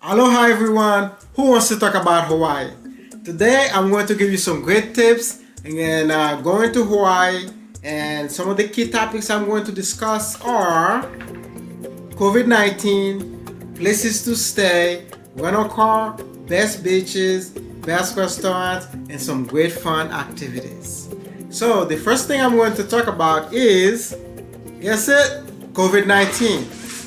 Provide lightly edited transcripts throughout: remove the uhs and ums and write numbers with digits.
Aloha everyone, who wants to talk about Hawaii? Today I'm going to give you some great tips and going to Hawaii, and some of the key topics I'm going to discuss are COVID-19, places to stay, rental car, best beaches, best restaurants, and some great fun activities. So the first thing I'm going to talk about is, guess it, COVID-19.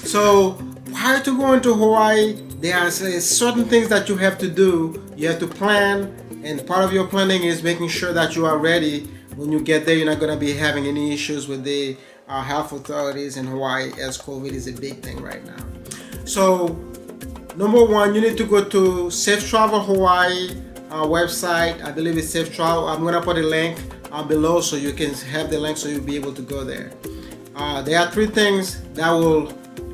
So prior to going to Hawaii, there are certain things that you have to do. You have to plan, and part of your planning is making sure that you are ready when you get there. You're not going to be having any issues with the health authorities in Hawaii, as COVID is a big thing right now. So number one, you need to go to Safe Travel Hawaii website. I believe it's Safe Travel. I'm going to put a link below so you can have the link so you'll be able to go there. There are three things that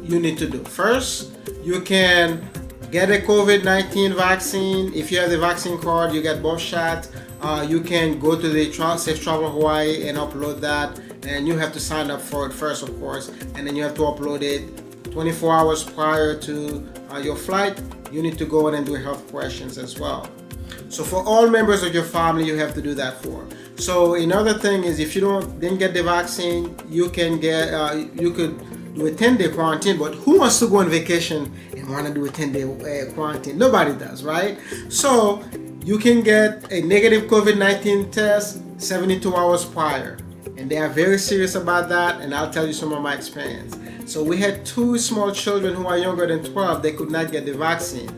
you need to do. First, you can get a COVID-19 vaccine. If you have the vaccine card, you get both shots. You can go to the Safe Travel Hawaii and upload that, and you have to sign up for it first, of course, and then you have to upload it 24 hours prior to your flight. You need to go in and do health questions as well. So for all members of your family, you have to do that for. So another thing is, if you didn't get the vaccine, you can you could do a 10-day quarantine. But who wants to go on vacation and want to do a 10-day quarantine? Nobody does, right? So you can get a negative COVID-19 test 72 hours prior, and they are very serious about that, and I'll tell you some of my experience. So we had two small children who are younger than 12. They could not get the vaccine.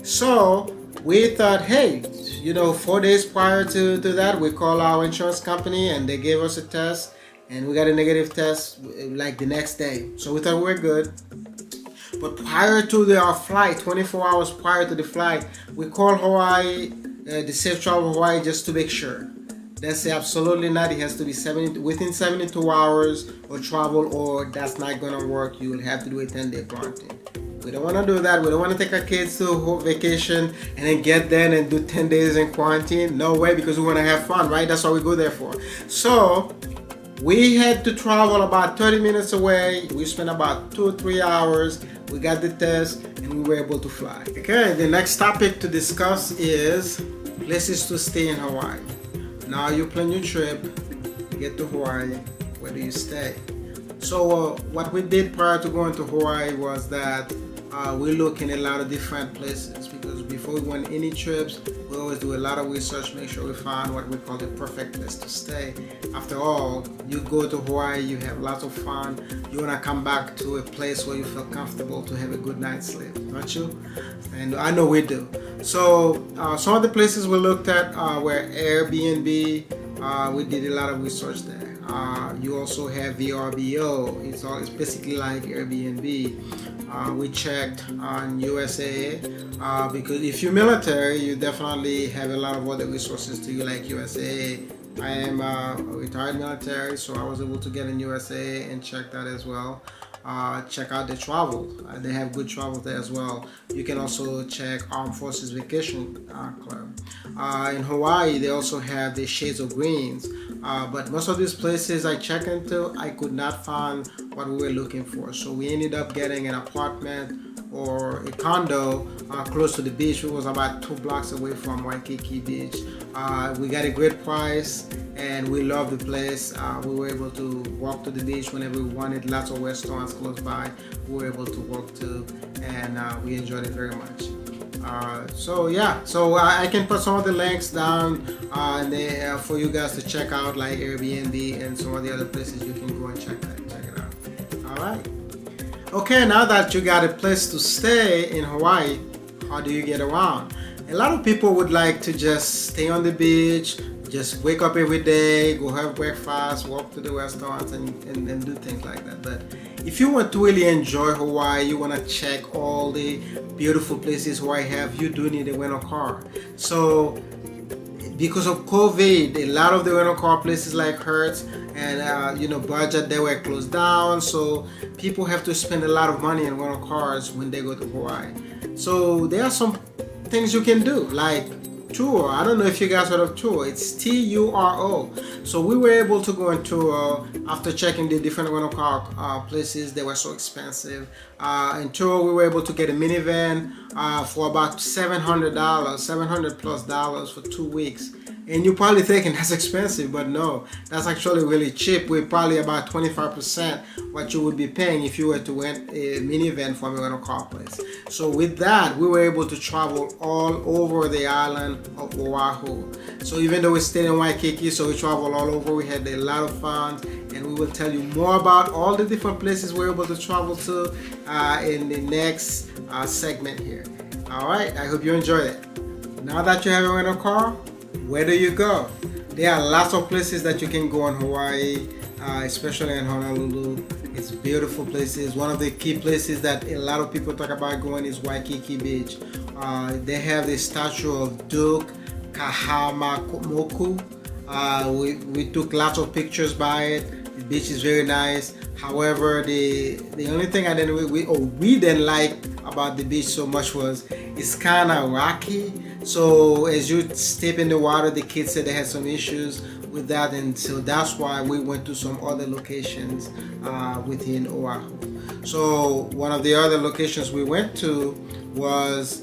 So we thought, hey, 4 days prior to that, we called our insurance company and they gave us a test, and we got a negative test like the next day. So we thought we were good. But prior to our flight, 24 hours prior to the flight, we called Hawaii, the Safe Travel Hawaii, just to make sure. They say absolutely not. It has to be within 72 hours of travel, or that's not going to work. You will have to do a 10-day quarantine. We don't want to do that. We don't want to take our kids to vacation and then get there and do 10 days in quarantine. No way, because we want to have fun, right? That's what we go there for. So we had to travel about 30 minutes away. We spent about 2 or 3 hours. We got the test and we were able to fly. Okay, the next topic to discuss is places to stay in Hawaii. Now you plan your trip, you get to Hawaii, where do you stay? So what we did prior to going to Hawaii was that we look in a lot of different places, because before we went any trips, we always do a lot of research, make sure we find what we call the perfect place to stay. After all, you go to Hawaii, you have lots of fun, you want to come back to a place where you feel comfortable to have a good night's sleep, don't you? And I know we do. So some of the places we looked at were Airbnb. We did a lot of research there. You also have VRBO. It's basically like Airbnb. We checked on USA because if you're military, you definitely have a lot of other resources to you, like USA. I am a retired military, so I was able to get in USA and check that as well. Check out the travel. They have good travel there as well. You can also check Armed Forces Vacation Club. In Hawaii, they also have the Shades of Greens. But most of these places I checked into, I could not find what we were looking for. So we ended up getting an apartment or a condo close to the beach. It was about 2 blocks away from Waikiki Beach. We got a great price and we loved the place. We were able to walk to the beach whenever we wanted. Lots of restaurants close by we were able to walk to, and we enjoyed it very much. So I can put some of the links down there for you guys to check out, like Airbnb and some of the other places. You can go and check it out. All right. Okay, now that you got a place to stay in Hawaii, how do you get around? A lot of people would like to just stay on the beach, just wake up every day, go have breakfast, walk to the restaurants, and do things like that. But if you want to really enjoy Hawaii, you want to check all the beautiful places Hawaii have, you do need a rental car. So because of COVID, a lot of the rental car places like Hertz and Budget, they were closed down. So people have to spend a lot of money on rental cars when they go to Hawaii. So there are some things you can do, like tour. I don't know if you guys heard of tour. It's Turo. So we were able to go on tour after checking the different rental car places. They were so expensive. In tour, we were able to get a minivan for about $700, $700+ for 2 weeks. And you're probably thinking that's expensive, but no, that's actually really cheap. We're probably about 25% what you would be paying if you were to rent a minivan from a rental car place. So with that, we were able to travel all over the island of Oahu. So even though we stayed in Waikiki, so we traveled all over, we had a lot of fun, and we will tell you more about all the different places we're able to travel to in the next segment here. All right, I hope you enjoyed it. Now that you have a rental car, where do you go? There are lots of places that you can go in Hawaii, especially in Honolulu. It's beautiful places. One of the key places that a lot of people talk about going is Waikiki Beach. They have the statue of Duke Kahamamoku. We took lots of pictures by it. The beach is very nice. However, the only thing we didn't like about the beach so much was it's kind of rocky. So as you step in the water, the kids said they had some issues with that, and so that's why we went to some other locations within Oahu. So one of the other locations we went to was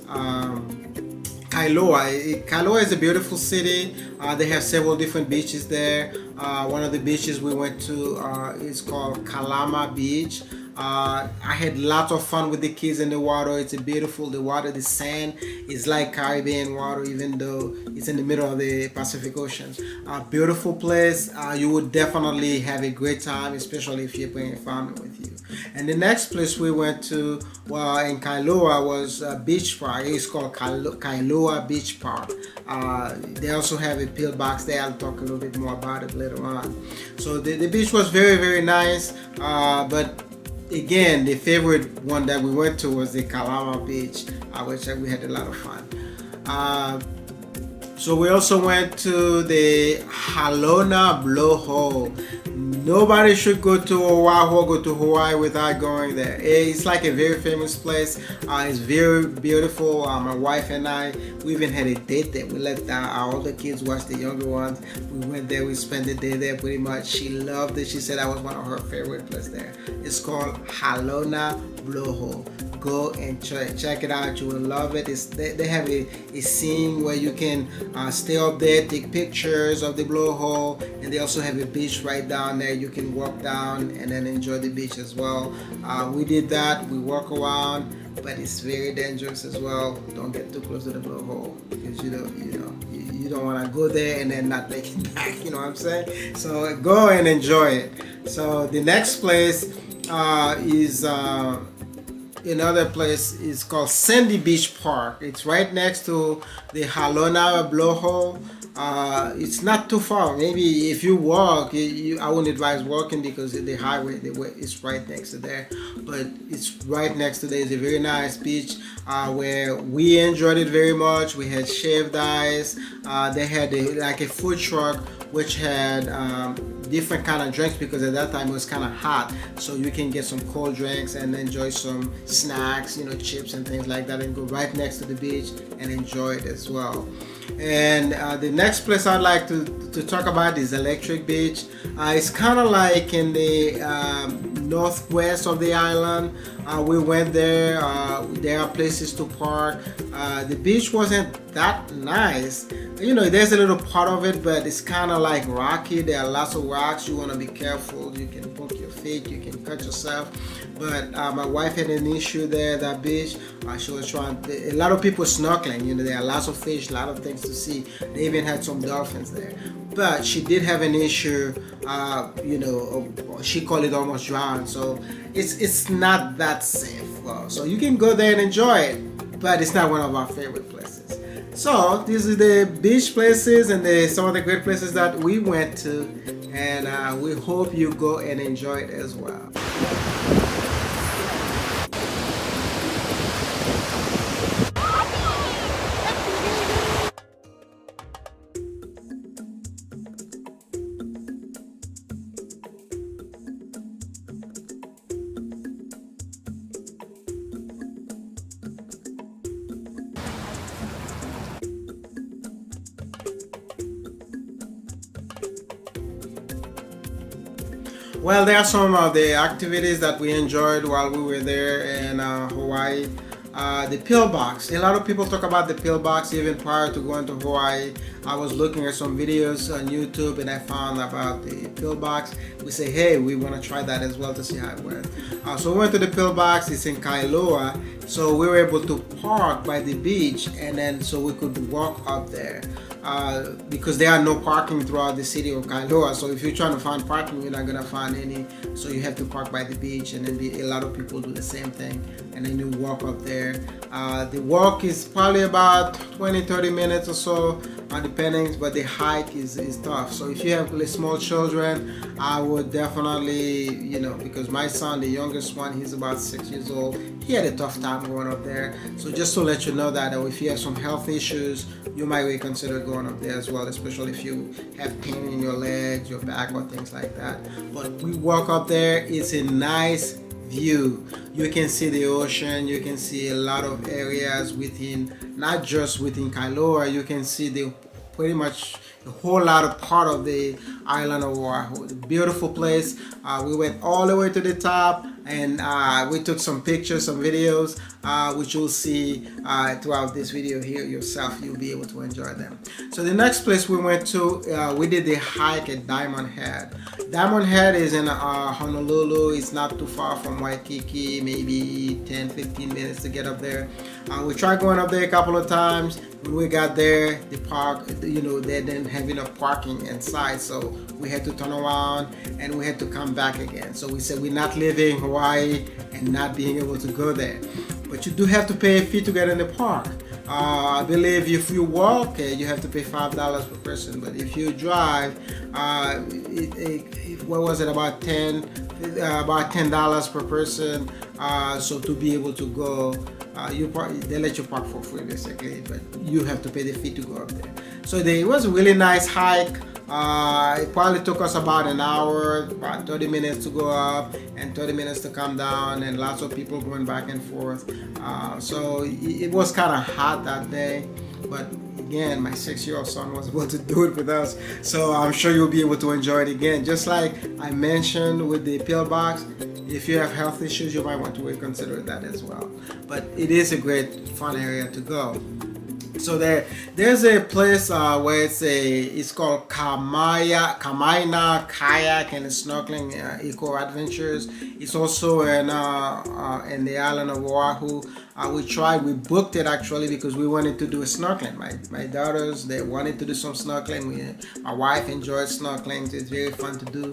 Kailua. Kailua is a beautiful city. They have several different beaches there. One of the beaches we went to is called Kalama Beach. I had lots of fun with the kids in the water. It's the water, the sand is like Caribbean water, even though it's in the middle of the Pacific Ocean. Beautiful place. You would definitely have a great time, especially if you're bringing family with you. And the next place we went to, in Kailua, was a beach park. It's called Kailua Beach Park. They also have a pillbox there. I'll talk a little bit more about it later on. So the beach was very, very nice, but again, the favorite one that we went to was the Kalama Beach, which we had a lot of fun. So we also went to the Halona Blowhole. Nobody should go to Oahu or go to Hawaii without going there. It's like a very famous place. It's very beautiful. My wife and I, we even had a date there. We let our older kids watch the younger ones. We went there, we spent the day there pretty much. She loved it. She said that was one of her favorite places there. It's called Halona Blowhole. Go and check it out. You will love it. They have a scene where you can stay up there, take pictures of the blowhole, and they also have a beach right down there. You can walk down and then enjoy the beach as well. We did that. We walk around, but it's very dangerous as well. Don't get too close to the blowhole because you don't want to go there and then not make it back. You know what I'm saying? So go and enjoy it. So the next place is. Another place is called Sandy Beach Park. It's right next to the Halona Blowhole. It's not too far. Maybe if you walk, I wouldn't advise walking because the highway is right next to there. But it's right next to there. It's a very nice beach where we enjoyed it very much. We had shaved ice. They had a food truck which had different kind of drinks because at that time it was kind of hot, so you can get some cold drinks and enjoy some snacks, chips and things like that, and go right next to the beach and enjoy it as well. And the next place I'd like to talk about is Electric Beach. It's kind of like in the northwest of the island. We went there. There are places to park. The beach wasn't that nice. There's a little part of it, but it's kind of like rocky. There are lots of rocks. You want to be careful. You can poke your feet. You can cut yourself. But my wife had an issue there at that beach. She was a lot of people snorkeling. There are lots of fish, a lot of things to see. They even had some dolphins there. But she did have an issue, she called it almost drowned. So it's not that safe. So you can go there and enjoy it, but it's not one of our favorite places. So these are the beach places and some of the great places that we went to, and we hope you go and enjoy it as well. Well, there are some of the activities that we enjoyed while we were there in Hawaii. The pillbox. A lot of people talk about the pillbox even prior to going to Hawaii. I was looking at some videos on YouTube and I found about the pillbox. We say, hey, we want to try that as well to see how it works. So we went to the pillbox. It's in Kailua. So we were able to park by the beach, and then so we could walk up there. Because there are no parking throughout the city of Kailua. So if you're trying to find parking, you're not gonna find any. So you have to park by the beach, and then a lot of people do the same thing, and then you walk up there. The walk is probably about 20-30 minutes or so, depending, but the hike is tough. So if you have small children, I would definitely, because my son, the youngest one, he's about 6 years old. He had a tough time going up there. So just to let you know that if you have some health issues, you might reconsider going up there as well, especially if you have pain in your legs, your back, or things like that. But we walk up there. It's a nice view. You can see the ocean. You can see a lot of areas within, not just within Kailua. You can see pretty much a whole lot of part of the island of Oahu. Beautiful place. We went all the way to the top, and we took some pictures, some videos, which you'll see throughout this video here yourself. You'll be able to enjoy them. So the next place we went to, we did the hike at Diamond Head. Diamond Head is in Honolulu. It's not too far from Waikiki, maybe 10-15 minutes to get up there. We tried going up there a couple of times. When we got there, the park, they didn't have enough parking inside, so we had to turn around and we had to come back again. So we said we're not leaving Hawaii and not being able to go there. But you do have to pay a fee to get in the park. I believe if you walk, you have to pay $5 per person. But if you drive, what was it, about $10 per person. So to be able to go, they let you park for free basically, but you have to pay the fee to go up there. So it was a really nice hike. It probably took us about an hour, about 30 minutes to go up and 30 minutes to come down, and lots of people going back and forth. So it was kind of hot that day, but again, my 6-year-old son was able to do it with us, so I'm sure you'll be able to enjoy it again. Just like I mentioned with the pillbox, if you have health issues, you might want to reconsider that as well. But it is a great fun area to go. So there's a place where it's called Kamaina Kayak and Snorkeling Eco Adventures. It's also in the island of Oahu. We booked it actually because we wanted to do a snorkeling. My daughters, they wanted to do some snorkeling. My wife enjoyed snorkeling, so it's very fun to do.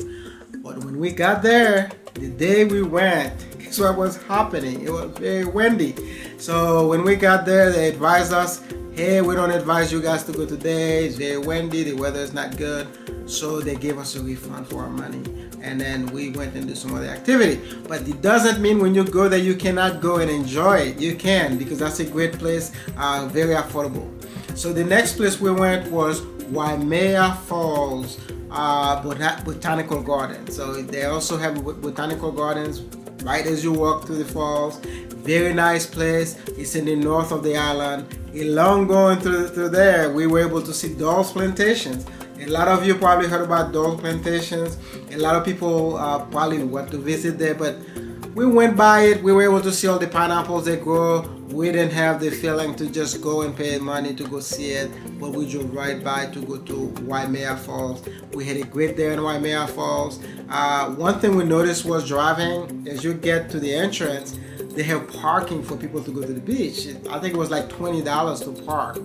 But when we got there, the day we went, guess what was happening? It was very windy. So when we got there, they advised us, hey, we don't advise you guys to go today. It's very windy. The weather is not good. So they gave us a refund for our money. And then we went and did some other activity. But it doesn't mean when you go there, you cannot go and enjoy it. You can, because that's a great place, very affordable. So the next place we went was Waimea Falls Botanical Garden. So they also have botanical gardens right as you walk through the falls. Very nice place. It's in the north of the island. Along going through there, we were able to see Dulce plantations. A lot of you probably heard about Dulce plantations. A lot of people probably want to visit there, but we went by it. We were able to see all the pineapples they grow. We didn't have the feeling to just go and pay money to go see it, but we drove right by to go to Waimea Falls. We had a great day in Waimea Falls. One thing we noticed was driving, as you get to the entrance, they have parking for people to go to the beach. I think it was like $20 to park.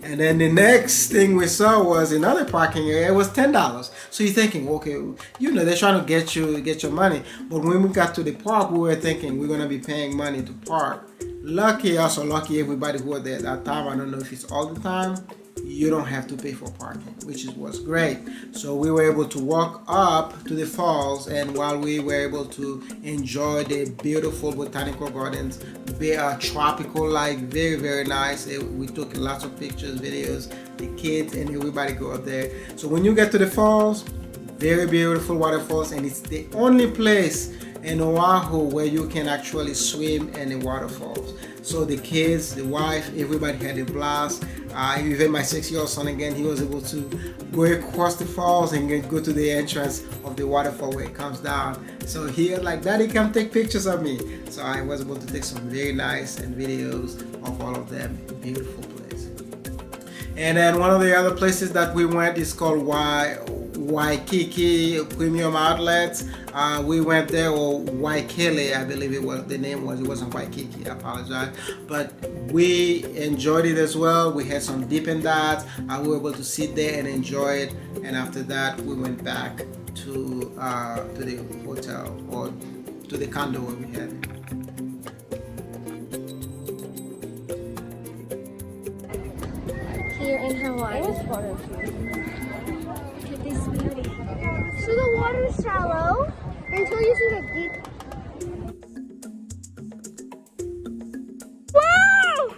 And then the next thing we saw was another parking area. It was $10. So you're thinking, okay, they're trying to get your money. But when we got to the park, we were thinking we're gonna be paying money to park. Lucky everybody who was there at that time. I don't know if it's all the time. You don't have to pay for parking, which was great. So we were able to walk up to the falls, and while we were able to enjoy the beautiful botanical gardens, they are tropical, like very, very nice. We took lots of pictures, videos, the kids and everybody go up there. So when you get to the falls, very beautiful waterfalls, and it's the only place in Oahu where you can actually swim in the waterfalls. So the kids, the wife, everybody had a blast. Even my 6-year-old son, again, he was able to go across the falls and go to the entrance of the waterfall where it comes down. So he was like, "Daddy, come take pictures of me." So I was able to take some very nice and videos of all of them. Beautiful place. And then one of the other places that we went is called Waikiki Premium Outlets. We went there, or Waikele, I believe it was the name was. It wasn't Waikiki, I apologize. But we enjoyed it as well. We had some Dippin' Dots. We were able to sit there and enjoy it. And after that, we went back to the hotel, or to the condo where we had it. Here in Hawaii. Look at this beauty. So the water is shallow until you see the deep. Wow!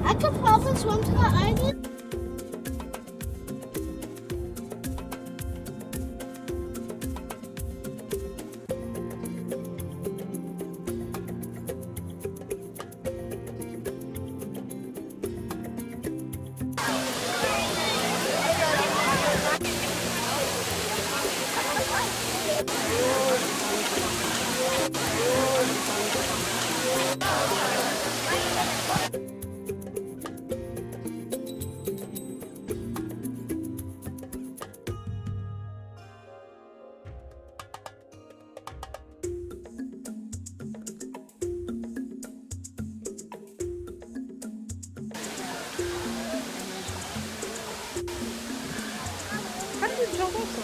I could probably swim to the island. How did you jump also?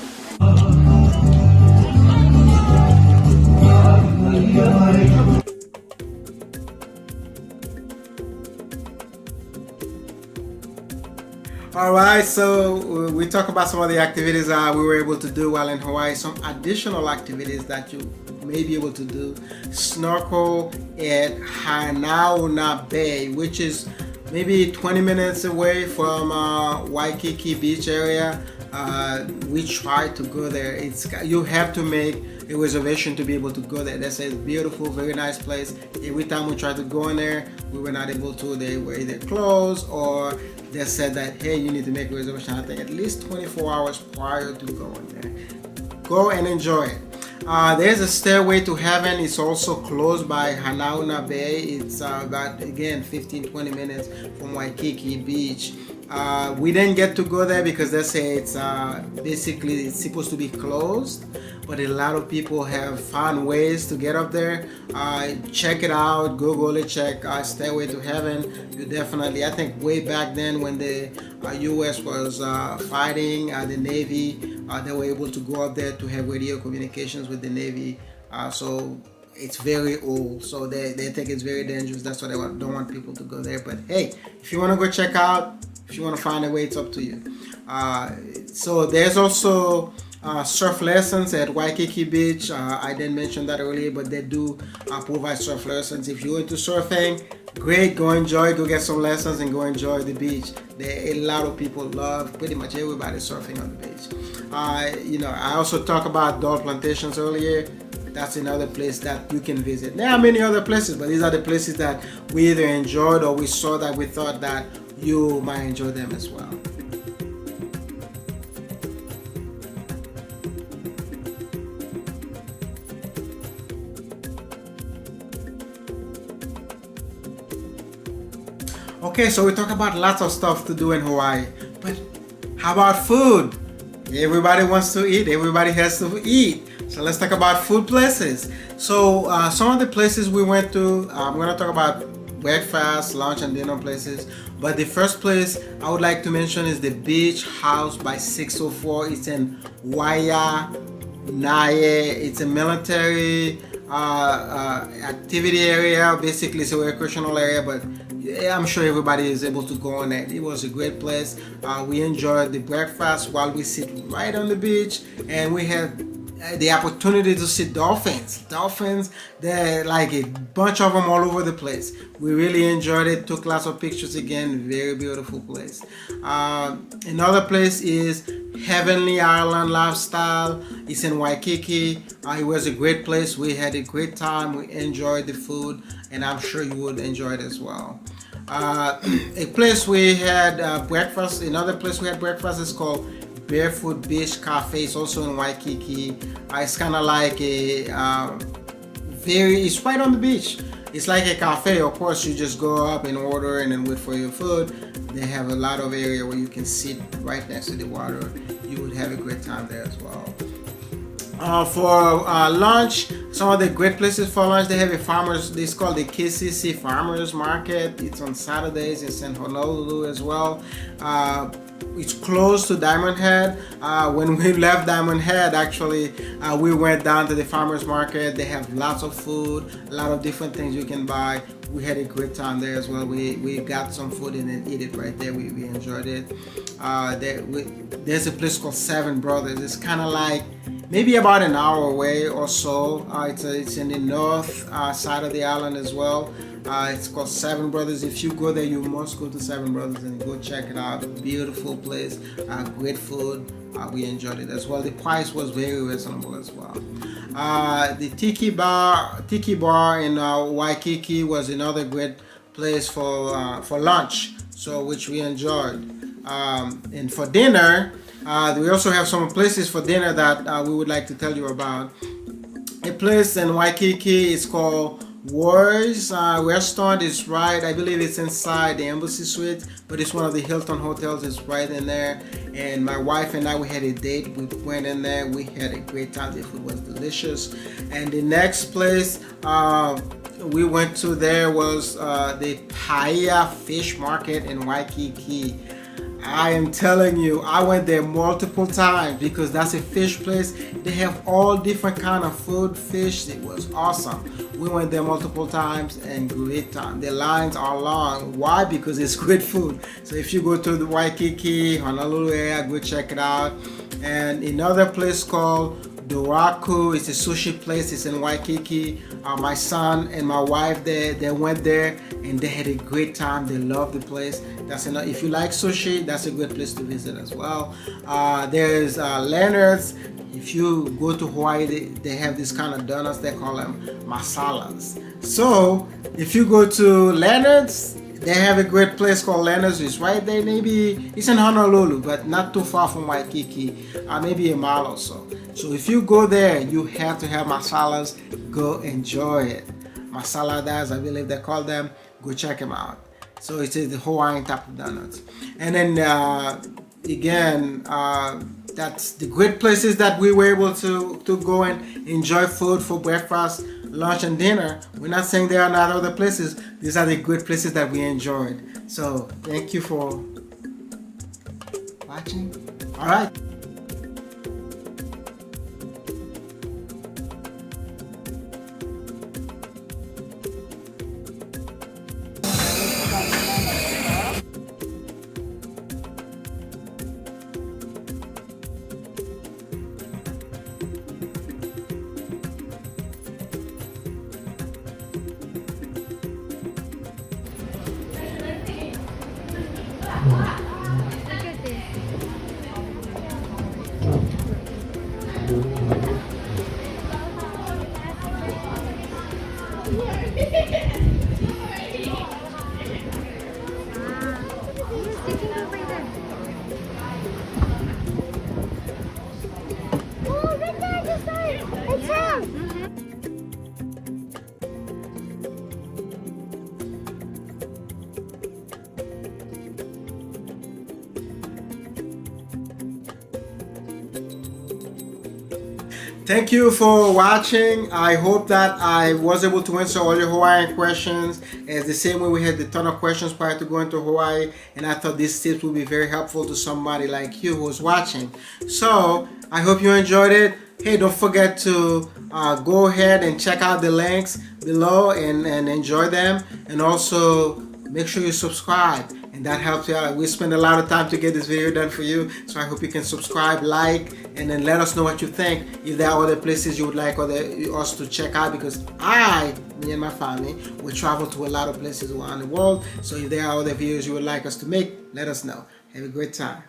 All right, so we talk about some of the activities we were able to do while in Hawaii. Some additional activities that you may be able to do: snorkel at Hanauna Bay, which is maybe 20 minutes away from Waikiki Beach area. We tried to go there. You have to make a reservation to be able to go there. That's a beautiful, very nice place. Every time we tried to go in there, we were not able to. They were either closed, or they said that, hey, you need to make a reservation, I think at least 24 hours prior to going there. Go and enjoy it. There's a Stairway to Heaven. It's also close by Hanauna Bay. It's about, again, 15-20 minutes from Waikiki Beach. We didn't get to go there because they say it's basically it's supposed to be closed, but a lot of people have found ways to get up there. Check it out, Google it, check Stairway to Heaven. You definitely, I think way back then when the US was fighting the Navy, they were able to go up there to have radio communications with the Navy. So it's very old, so they think it's very dangerous. That's why they don't want people to go there. But hey, if you want to go check out, if you want to find a way, it's up to you. So there's also surf lessons at Waikiki Beach. I didn't mention that earlier, but they do provide surf lessons. If you're into surfing, great, go enjoy, go get some lessons and go enjoy the beach. A lot of people love, pretty much everybody surfing on the beach. I also talked about Doll Plantations earlier. That's another place that you can visit. There are many other places, but these are the places that we either enjoyed or we saw that we thought that you might enjoy them as well. Okay, so we talk about lots of stuff to do in Hawaii, but how about food? Everybody wants to eat. Everybody has to eat. So let's talk about food places. So some of the places we went to, I'm going to talk about breakfast, lunch, and dinner places. But the first place I would like to mention is the Beach House by 604. It's in Waya, Naye. It's a military activity area. Basically, it's a recreational area, but I'm sure everybody is able to go on it. It was a great place. We enjoyed the breakfast while we sit right on the beach, and we had the opportunity to see dolphins. They're like a bunch of them all over the place. We really enjoyed it, took lots of pictures. Again, very beautiful place. Another place is Heavenly Island Lifestyle. It's in Waikiki. It was a great place. We had a great time. We enjoyed the food, and I'm sure you would enjoy it as well. A place we had breakfast. Another place we had breakfast is called Barefoot Beach Cafe. It's also in Waikiki. It's kind of like it's right on the beach. It's like a cafe. Of course, you just go up and order and then wait for your food. They have a lot of area where you can sit right next to the water. You would have a great time there as well. For lunch, some of the great places for lunch, they have a farmers, it's called the KCC Farmers Market. It's on Saturdays. It's in Honolulu as well. It's close to Diamond Head. When we left Diamond Head, actually, we went down to the farmers market. They have lots of food, a lot of different things you can buy. We had a great time there as well. We got some food and then eat it right there. We enjoyed it. There's a place called Seven Brothers. It's kind of like maybe about an hour away or so. It's in the north side of the island as well. It's called Seven Brothers. If you go there, you must go to Seven Brothers and go check it out. Beautiful place, great food. We enjoyed it as well. The price was very reasonable as well. The Tiki Bar in Waikiki was another great place for lunch, so which we enjoyed. And for dinner, we also have some places for dinner that we would like to tell you about. A place in Waikiki is called Wars Restaurant. Is right, I believe it's inside the Embassy Suite, but it's one of the Hilton hotels. It's right in there, and my wife and I, we had a date. We went in there. We had a great time. The food was delicious. And the next place we went to there was the Paia Fish Market in Waikiki. I am telling you, I went there multiple times because that's a fish place. They have all different kind of food, fish. It was awesome. We went there multiple times and great time. The lines are long. Why? Because it's great food. So if you go to the Waikiki, Honolulu area, go check it out. And another place called Doraku, it's a sushi place. It's in Waikiki. My son and my wife, they went there and they had a great time. They loved the place. That's enough. If you like sushi, that's a good place to visit as well. There's Leonard's. If you go to Hawaii, they have this kind of donuts. They call them masalas. So if you go to Leonard's, they have a great place called Leonard's. It's right there. Maybe it's in Honolulu, but not too far from Waikiki. Maybe a mile or so. So if you go there, you have to have masalas. Go enjoy it. Masaladas, I believe they call them. Go check them out. So it's the Hawaiian type of donuts. And then again, that's the great places that we were able to go and enjoy food for breakfast, lunch, and dinner. We're not saying there are not other places. These are the great places that we enjoyed. So thank you for watching. All right. Thank you for watching. I hope that I was able to answer all your Hawaiian questions. As the same way we had a ton of questions prior to going to Hawaii, and I thought these tips would be very helpful to somebody like you who's watching. So I hope you enjoyed it. Hey, don't forget to go ahead and check out the links below and enjoy them, and also make sure you subscribe, and that helps you out. We spend a lot of time to get this video done for you, so I hope you can subscribe, like, and then let us know what you think. If there are other places you would like us to check out, because me and my family, we travel to a lot of places around the world. So if there are other videos you would like us to make, let us know. Have a great time.